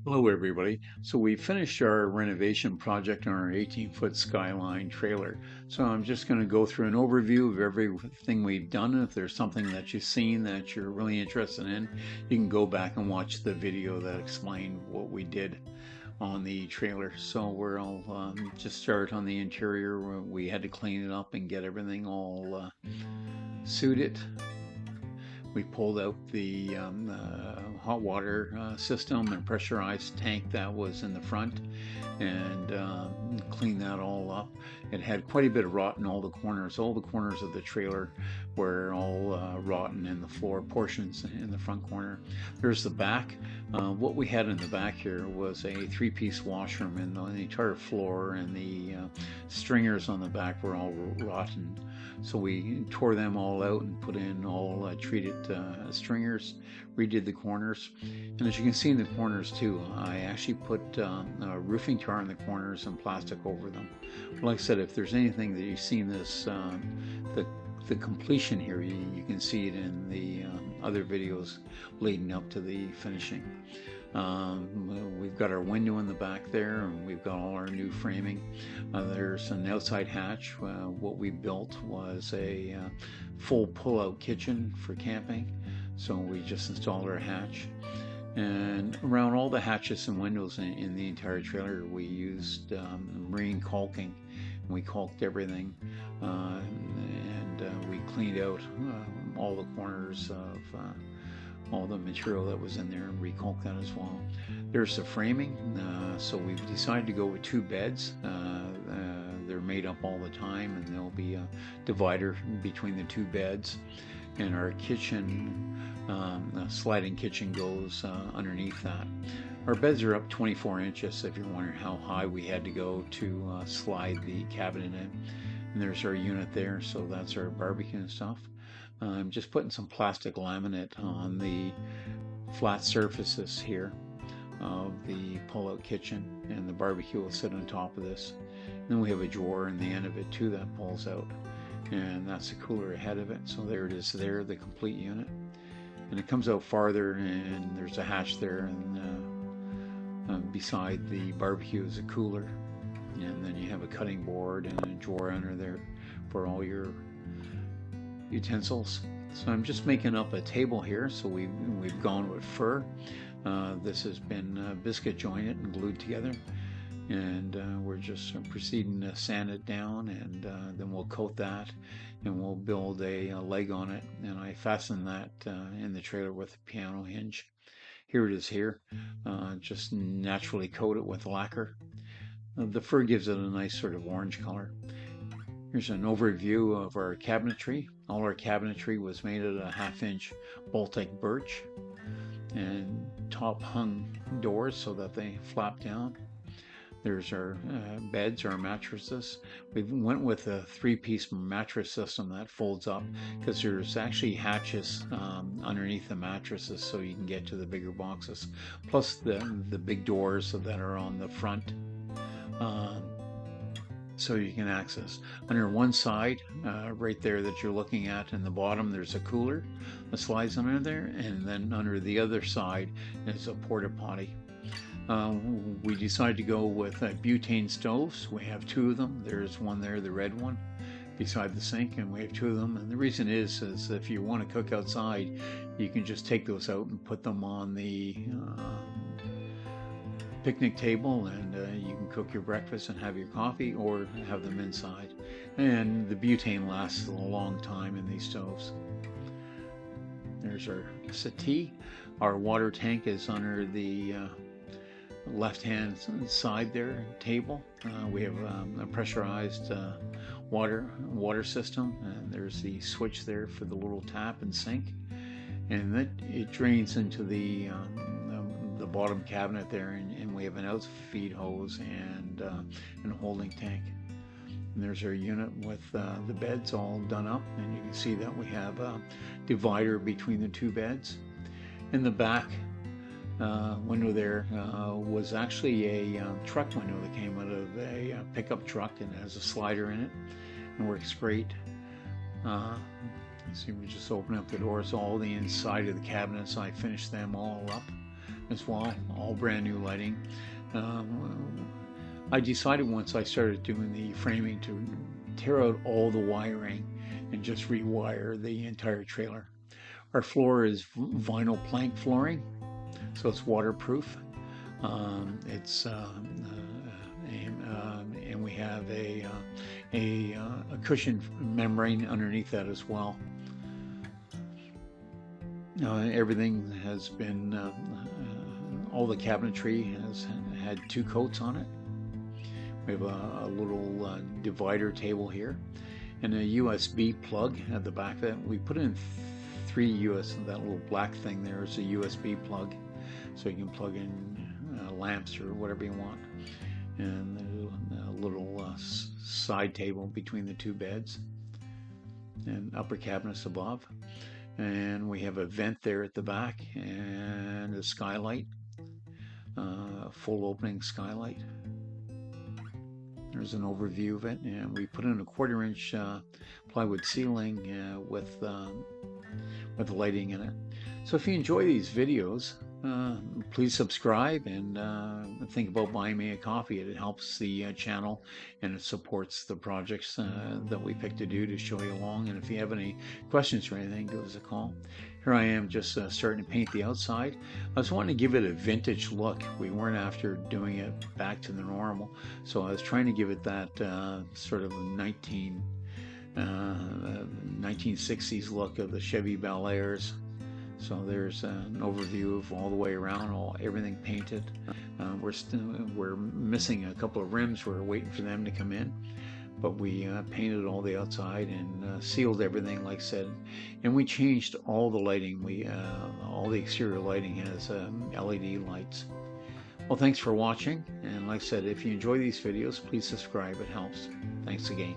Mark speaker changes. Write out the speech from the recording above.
Speaker 1: Hello everybody. So we finished our renovation project on our 18-foot Skyline trailer. So I'm just going to go through an overview of everything we've done. If there's something that you've seen that you're really interested in, you can go back and watch the video that explained what we did on the trailer. So we'll just start on the interior. We had to clean it up and get everything all suited. We pulled out the hot water system and pressurized tank that was in the front and cleaned that all up. It had quite a bit of rot in all the corners. All the corners of the trailer were all rotten in the floor portions in the front corner. There's the back. What we had in the back here was a three-piece washroom, and the entire floor and the stringers on the back were all rotten. So we tore them all out and put in all treated stringers, redid the corners. And as you can see in the corners too, I actually put roofing tar in the corners and plastic over them. Like I said, if there's anything that you've seen this, the completion here, you can see it in the other videos leading up to the finishing. We've got our window in the back there, and we've got all our new framing. There's an outside hatch. What we built was a full pull-out kitchen for camping, so we just installed our hatch. And around all the hatches and windows in the entire trailer, we used marine caulking. We caulked everything, and we cleaned out all the corners of all the material that was in there and recaulk that as well. There's the framing. So we've decided to go with two beds. They're made up all the time, and there'll be a divider between the two beds. And our kitchen, sliding kitchen goes underneath that. Our beds are up 24 inches if you're wondering how high we had to go to slide the cabinet in. And there's our unit there, so that's our barbecue and stuff. I'm just putting some plastic laminate on the flat surfaces here of the pull-out kitchen, and the barbecue will sit on top of this. And then we have a drawer in the end of it too that pulls out, and that's the cooler ahead of it. So there it is there, the complete unit. And it comes out farther, and there's a hatch there, and beside the barbecue is a cooler. And then you have a cutting board and a drawer under there for all your utensils. So I'm just making up a table here. So we've gone with fir. This has been biscuit jointed and glued together, and we're just proceeding to sand it down, and then we'll coat that, and we'll build a leg on it. And I fasten that in the trailer with a piano hinge. Here it is here. Just naturally coat it with lacquer. The fir gives it a nice sort of orange color. Here's an overview of our cabinetry. All our cabinetry was made out of 1/2-inch Baltic birch and top hung doors so that they flap down. There's our beds, our mattresses. We went with a 3-piece mattress system that folds up because there's actually hatches underneath the mattresses so you can get to the bigger boxes. Plus the big doors that are on the front. So you can access. Under one side, right there that you're looking at in the bottom, there's a cooler that slides under there, and then under the other side is a porta-potty. We decided to go with butane stoves. We have 2 of them. There's one there, the red one, beside the sink, and we have 2 of them. And the reason is if you want to cook outside, you can just take those out and put them on the picnic table, and you can cook your breakfast and have your coffee, or have them inside. And the butane lasts a long time in these stoves. There's our settee. Our water tank is under the left hand side there table. We have a pressurized water system, and there's the switch there for the little tap and sink, and that it drains into the bottom cabinet there, and we have an outfeed hose and a holding tank. And there's our unit with the beds all done up, and you can see that we have a divider between the 2 beds. In the back window there was actually a truck window that came out of a pickup truck, and it has a slider in it and works great. See, we just open up the doors. All the inside of the cabinets, I finished them all up. as well, all brand new lighting. I decided once I started doing the framing to tear out all the wiring and just rewire the entire trailer. Our floor is vinyl plank flooring, so it's waterproof. And we have a cushion membrane underneath that as well. Everything has been, all the cabinetry has had 2 coats on it. We have a little divider table here and a USB plug at the back of it. We put in 3 that little black thing there is a USB plug, so you can plug in lamps or whatever you want. And there's a little side table between the 2 beds and upper cabinets above. And we have a vent there at the back and a skylight, full opening skylight. There's an overview of it, and we put in a 1/4-inch plywood ceiling with lighting in it. So if you enjoy these videos, please subscribe and think about buying me a coffee. It helps the channel and it supports the projects that we pick to do to show you along. And if you have any questions or anything, give us a call. Here I am just starting to paint the outside. I was wanting to give it a vintage look. We weren't after doing it back to the normal, so I was trying to give it that sort of 1960s look of the Chevy Bel Airs. So there's an overview of all the way around, everything painted. We're missing a couple of rims. We're waiting for them to come in, but we painted all the outside and sealed everything, like I said. And we changed all the lighting. All the exterior lighting has LED lights. Well, thanks for watching. And like I said, if you enjoy these videos, please subscribe. It helps. Thanks again.